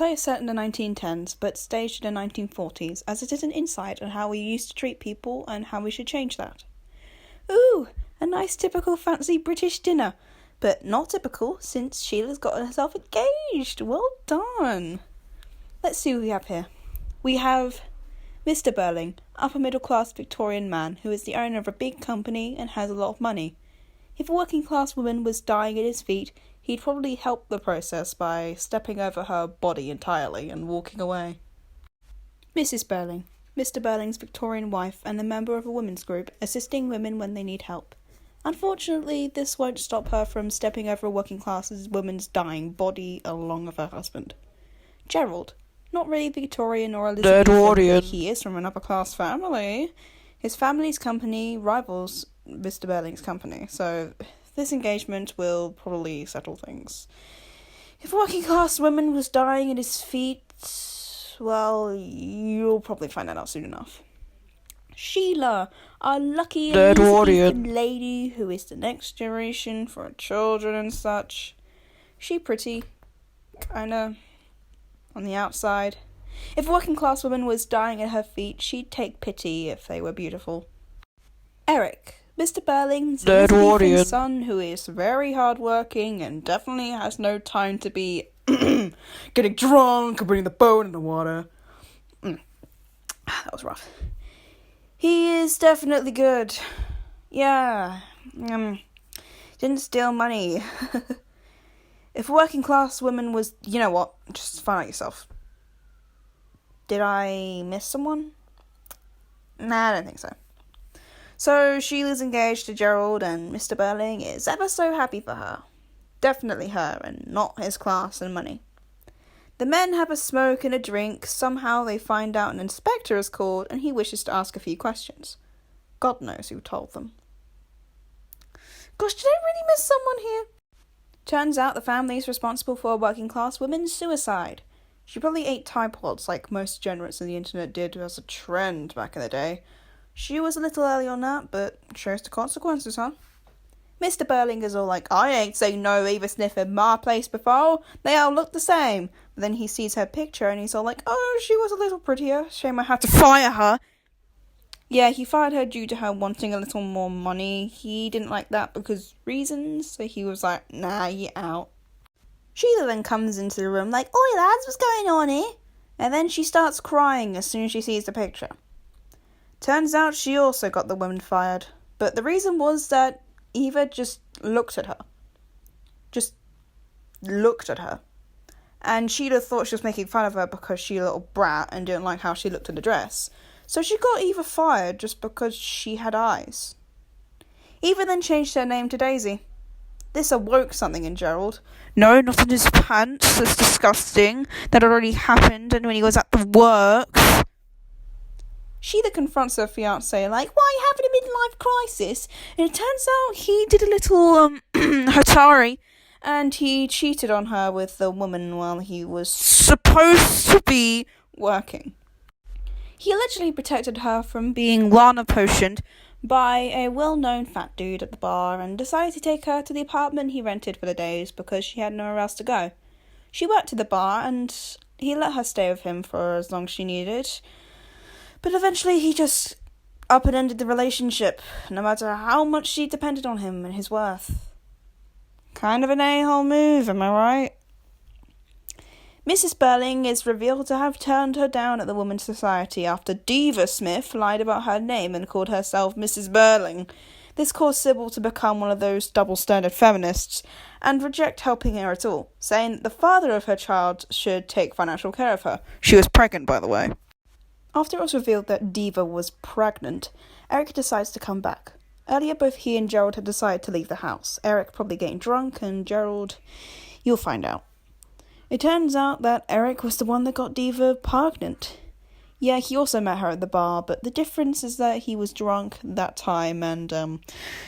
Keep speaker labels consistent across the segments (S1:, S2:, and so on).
S1: play is set in the 1910s, but staged in the 1940s, as it is an insight on how we used to treat people and how we should change that. Ooh, a nice typical fancy British dinner, but not typical since Sheila's gotten herself engaged. Well done. Let's see who we have here. We have Mr. Burling, upper middle class Victorian man who is the owner of a big company and has a lot of money. If a working class woman was dying at his feet, he'd probably help the process by stepping over her body entirely and walking away. Mrs. Burling, Mr. Burling's Victorian wife and a member of a women's group, assisting women when they need help. Unfortunately, this won't stop her from stepping over a working class woman's dying body along with her husband. Gerald, not really Victorian or Elizabethan, but he is from an upper class family. His family's company rivals Mr. Burling's company, so this engagement will probably settle things. If a working class woman was dying at his feet, well, you'll probably find that out soon enough. Sheila, our lucky Elizabethan lady who is the next generation for her children and such. She pretty, kinda, on the outside. If a working class woman was dying at her feet, she'd take pity if they were beautiful. Eric, Mr. Burling's Elizabethan son, who is very hard-working and definitely has no time to be getting drunk and putting the boat in the water. That was rough. He is definitely good. Yeah. Didn't steal money. If a working class woman was... You know what? Just find out yourself. Did I miss someone? Nah, I don't think so. So, Sheila's engaged to Gerald and Mr. Burling is ever so happy for her. Definitely her and not his class and money. The men have a smoke and a drink. Somehow they find out an inspector is called and he wishes to ask a few questions. God knows who told them. Gosh, did I really miss someone here? Turns out the family is responsible for a working class woman's suicide. She probably ate Tide Pods like most degenerates on the internet did as a trend back in the day. She was a little early on that, but shows the consequences, huh? Mr. Burling is all like, I ain't seen no Eva Sniff in my place before. They all look the same. But then he sees her picture and he's all like, oh, she was a little prettier. Shame I had to fire her. Yeah, he fired her due to her wanting a little more money. He didn't like that because reasons, so he was like, nah, you're out. Sheila then comes into the room like, oi lads, what's going on here? And then she starts crying as soon as she sees the picture. Turns out she also got the woman fired. But the reason was that Eva just looked at her. Just looked at her. And Sheila thought she was making fun of her because she a little brat and didn't like how she looked in the dress. So she got Eva fired just because she had eyes. Eva then changed her name to Daisy. This awoke something in Gerald. No, not in his pants. That's disgusting. That already happened and when he was at the works. Sheila confronts her fiancé like, why are you having a midlife crisis? And it turns out he did a little Hatari and he cheated on her with the woman while he was supposed to be working. He allegedly protected her from being Lana potioned by a well-known fat dude at the bar and decided to take her to the apartment he rented for the days because she had nowhere else to go. She worked at the bar and he let her stay with him for as long as she needed. But eventually he just up and ended the relationship, no matter how much she depended on him and his worth. Kind of an a-hole move, am I right? Mrs. Burling is revealed to have turned her down at the Women's Society after Diva Smith lied about her name and called herself Mrs. Burling. This caused Sybil to become one of those double-standard feminists and reject helping her at all, saying that the father of her child should take financial care of her. She was pregnant, by the way. After it was revealed that Diva was pregnant, Eric decides to come back. Earlier, both he and Gerald had decided to leave the house. Eric probably getting drunk, and Gerald, you'll find out. It turns out that Eric was the one that got Diva pregnant. Yeah, he also met her at the bar, but the difference is that he was drunk that time and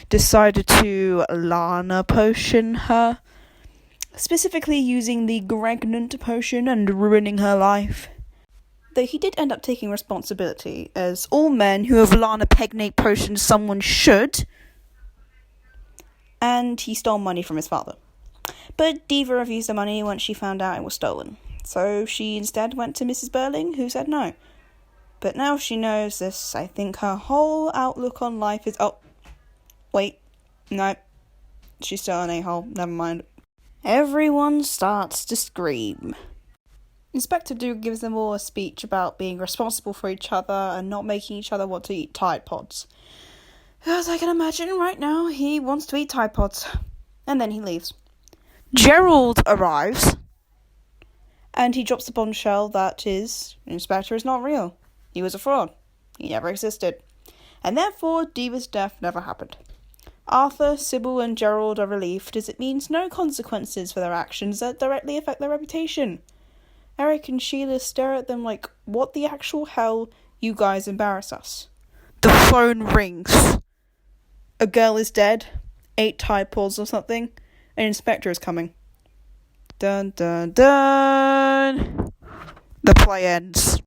S1: decided to Lana potion her. Specifically using the Gregnant potion and ruining her life. Though he did end up taking responsibility, as all men who have Lana Pegnate potioned someone should. And he stole money from his father. But Diva refused the money once she found out it was stolen. So she instead went to Mrs. Burling, who said no. But now she knows this, I think her whole outlook on life is... Oh, wait, no. She's still an a-hole, never mind. Everyone starts to scream. Inspector Doog gives them all a speech about being responsible for each other and not making each other want to eat Tide Pods. As I can imagine right now, he wants to eat Tide Pods. And then he leaves. Gerald arrives. And he drops the bombshell that Inspector is not real. He was a fraud. He never existed. And therefore, Diva's death never happened. Arthur, Sybil, and Gerald are relieved as it means no consequences for their actions that directly affect their reputation. Eric and Sheila stare at them like, what the actual hell? You guys embarrass us. The phone rings. A girl is dead. 8 Tide Pods or something. An inspector is coming. Dun dun dun. The play ends.